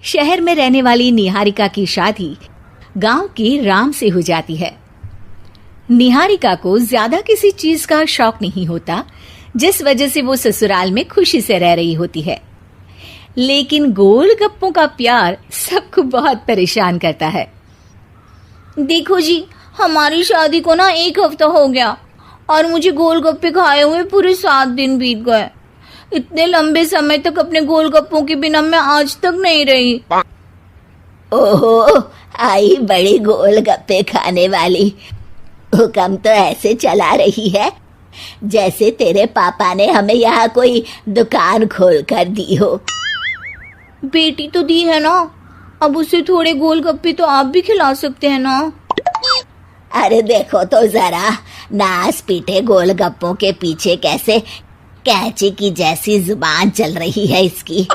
शहर में रहने वाली निहारिका की शादी गांव के राम से हो जाती है। निहारिका को ज्यादा किसी चीज का शौक नहीं होता, जिस वजह से वो ससुराल में खुशी से रह रही होती है। लेकिन गोलगप्पों का प्यार सबको बहुत परेशान करता है। देखो जी, हमारी शादी को ना 1 हफ्ता हो गया और मुझे गोलगप्पे खाए हुए पूरे 7 दिन बीत गए। इतने लंबे समय तक अपने गोलगप्पों के बिना मैं आज तक नहीं रही। ओहो, आई बड़ी गोलगप्पे खाने वाली। हुक्म तो ऐसे चला रही है जैसे तेरे पापा ने हमें यहाँ कोई दुकान खोल कर दी हो। बेटी तो दी है ना, अब उसे थोड़े गोलगप्पे तो आप भी खिला सकते हैं ना। अरे देखो तो जरा, नास पीटे गोलगप्पों के पीछे कैसे कैंची की जैसी जुबान चल रही है इसकी।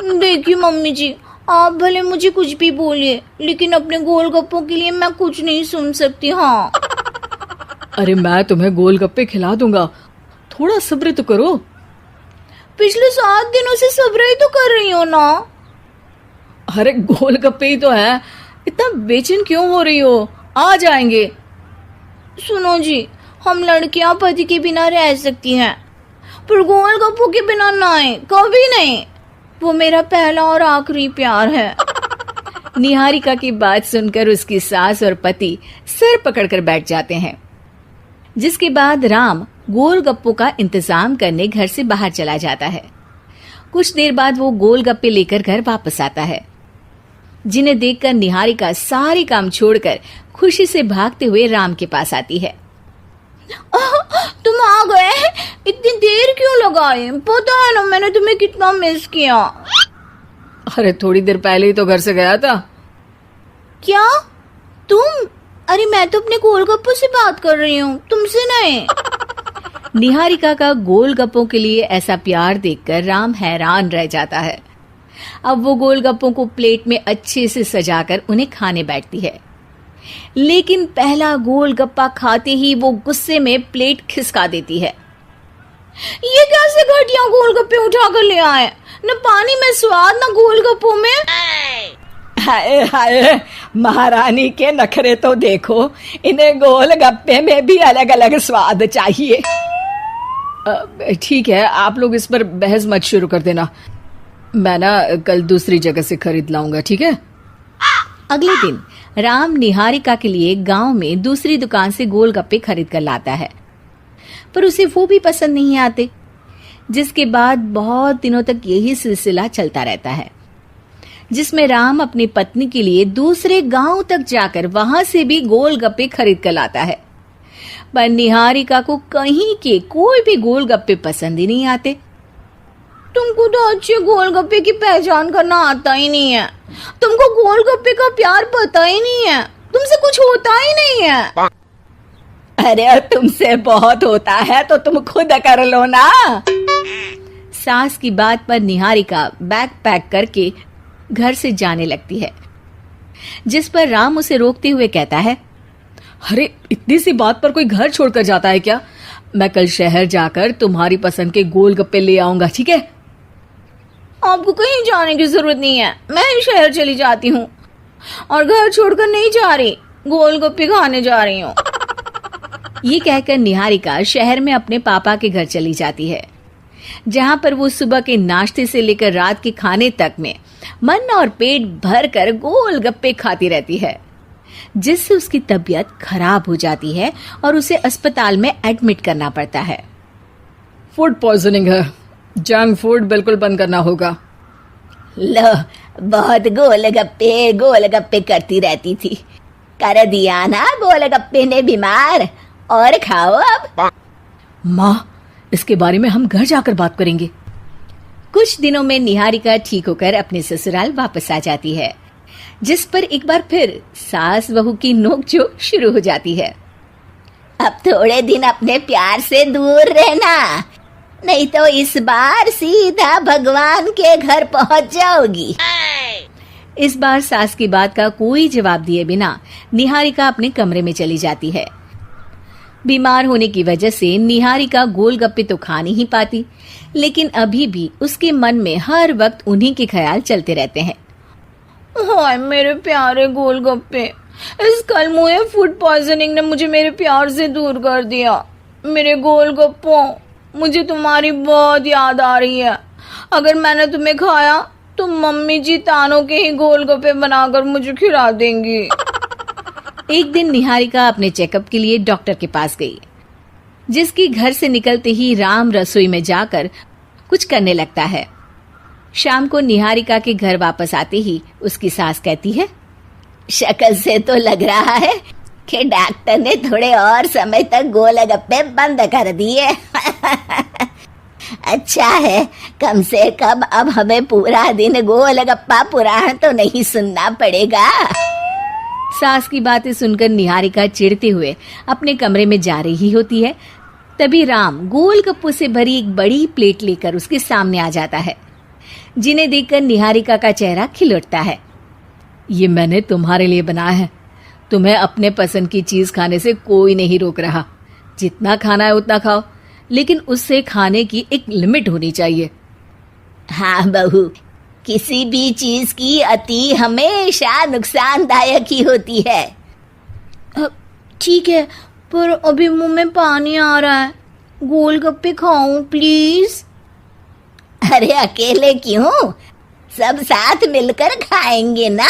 देखिए मम्मी जी, आप भले मुझे कुछ भी बोलिए, लेकिन अपने गोलगप्पों के लिए मैं कुछ नहीं सुन सकती। हाँ, अरे मैं तुम्हें गोलगप्पे खिला दूंगा, थोड़ा सब्र तो करो। पिछले 7 दिनों से सब्र ही तो कर रही हो ना। अरे गोलगप्पे ही तो है, इतना बेचैन क्यों हो रही हो? आ जाएंगे। सुनो जी, हम लड़कियां पति के बिना रह सकती हैं, पर गोलगप्पों के बिना नहीं, कभी नहीं। वो मेरा पहला और आखिरी प्यार है। निहारिका की बात सुनकर उसकी सास और पति सिर पकड़कर बैठ जाते हैं। जिसके बाद राम गोलगप्पों का इंतजाम करने घर से बाहर चला जाता है। कुछ देर बाद वो गोलगप्पे लेकर घर वापस आता है, जिन्हें देखकर निहारिका सारे काम छोड़कर खुशी से भागते हुए राम के पास आती है। तुम आ गए? इतनी देर क्यों लगाई? पता है ना मैंने तुम्हें कितना मिस किया। अरे थोड़ी देर पहले ही तो घर से गया था। क्या तुम? अरे मैं तो अपने गोलगप्पों से बात कर रही हूँ, तुमसे नहीं। निहारिका का गोलगप्पों के लिए ऐसा प्यार देखकर राम हैरान रह जाता है। अब वो गोलगप्पों को प्लेट में अच्छे से सजाकर उन्हें खाने बैठती है, लेकिन पहला गोलगप्पा खाते ही वो गुस्से में प्लेट खिसका देती है। ये कैसे घटिया गोलगप्पे उठा कर ले आए? न पानी में स्वाद, न गोलगप्पों में। हाय हाय, महारानी के नखरे तो देखो, इन्हें गोलगप्पे में भी अलग अलग स्वाद चाहिए। ठीक है, आप लोग इस पर बहस मत शुरू कर देना, मैं ना कल दूसरी जगह से खरीद लाऊंगा, ठीक है? अगले दिन राम निहारिका के लिए गांव में दूसरी दुकान से गोलगप्पे खरीद कर लाता है, पर उसे वो भी पसंद नहीं आते। जिसके बाद बहुत दिनों तक यही सिलसिला चलता रहता है, जिसमें राम अपनी पत्नी के लिए दूसरे गांव तक जाकर वहां से भी गोलगप्पे खरीद कर लाता है। पर निहारिका को कहीं के कोई भी गोलगप्पे पसंद ही नहीं आते। तुमको तो अच्छे गोलगप्पे की पहचान करना आता ही नहीं है। तुमको गोलगप्पे का प्यार पता ही नहीं है, तुमसे कुछ होता ही नहीं है। अरे तुमसे बहुत होता है तो तुम खुद कर लो ना। सास की बात पर निहारिका बैग पैक करके घर से जाने लगती है, जिस पर राम उसे रोकते हुए कहता है, अरे इतनी सी बात पर कोई घर छोड़कर जाता है क्या? मैं कल शहर जाकर तुम्हारी पसंद के गोलगप्पे ले आऊंगा, ठीक है? आपको कहीं जाने की जरूरत नहीं है, मैं ही शहर चली जाती हूँ और घर छोड़कर नहीं जा रही, गोलगप्पे खाने जा रही हूँ। ये कहकर निहारिका शहर में अपने पापा के घर चली जाती है, जहाँ पर वो सुबह के नाश्ते से लेकर रात के खाने तक में मन और पेट भर कर गोलगप्पे खाती रहती है, जिससे उसकी तबीयत खराब हो जाती है और उसे अस्पताल में एडमिट करना पड़ता है। फूड पॉइजनिंग है, जंक फूड बिल्कुल बंद करना होगा। लो, बहुत गोलगप्पे गोलगप्पे करती रहती थी, कर दिया ना गोलगप्पे ने बीमार। और खाओ अब। माँ, इसके बारे में हम घर जाकर बात करेंगे। कुछ दिनों में निहारिका ठीक होकर अपने ससुराल वापस आ जाती है, जिस पर एक बार फिर सास बहू की नोकझोंक शुरू हो जाती है। अब थोड़े दिन अपने प्यार से दूर रहना, नहीं तो इस बार सीधा भगवान के घर पहुंच जाओगी। इस बार सास की बात का कोई जवाब दिए बिना निहारिका अपने कमरे में चली जाती है। बीमार होने की वजह से निहारिका गोलगप्पे तो खा नहीं पाती, लेकिन अभी भी उसके मन में हर वक्त उन्हीं के ख्याल चलते रहते हैं। हाय मेरे प्यारे गोलगप्पे, इस कल मुझे फूड पॉइजनिंग ने मुझे मेरे प्यार से दूर कर दिया। मेरे गोलगप्पों, मुझे तुम्हारी बहुत याद आ रही है। अगर मैंने तुम्हें खाया तो मम्मी जी तानों के ही गोलगप्पे बनाकर मुझे खिला देंगी। एक दिन निहारिका अपने चेकअप के लिए डॉक्टर के पास गई, जिसकी घर से निकलते ही राम रसोई में जाकर कुछ करने लगता है। शाम को निहारिका के घर वापस आते ही उसकी सास कहती है, शक्ल से तो लग रहा है कि डॉक्टर ने थोड़े और समय तक गोलगप्पे बंद कर दिए। अच्छा है, कम से कम अब हमें पूरा दिन गोलगप्पा पुराण तो नहीं सुनना पड़ेगा। सास की बातें सुनकर निहारिका चिढ़ते हुए अपने कमरे में जा रही होती है। तभी राम गोलगप्पों से भरी एक बड़ी प्लेट लेकर उसके सामने आ जाता है, जिन्हें देखकर निहारिका का चेहरा खिल उठता है। ये मैंने तुम्हारे लिए बनाया है। तुम्हें अपने पसंद की चीज खाने से कोई नहीं रोक रहा। जितना खाना है उतना खाओ, लेकिन उससे खाने की एक लिमिट होनी चाहिए। हाँ बहू, किसी भी चीज की अति हमेशा नुकसानदायक ही होती है। ठीक है, पर अभी मुंह में पानी आ रहा है। गोलगप्पे खाऊं प्लीज? अरे अकेले क्यों, सब साथ मिलकर खाएंगे ना।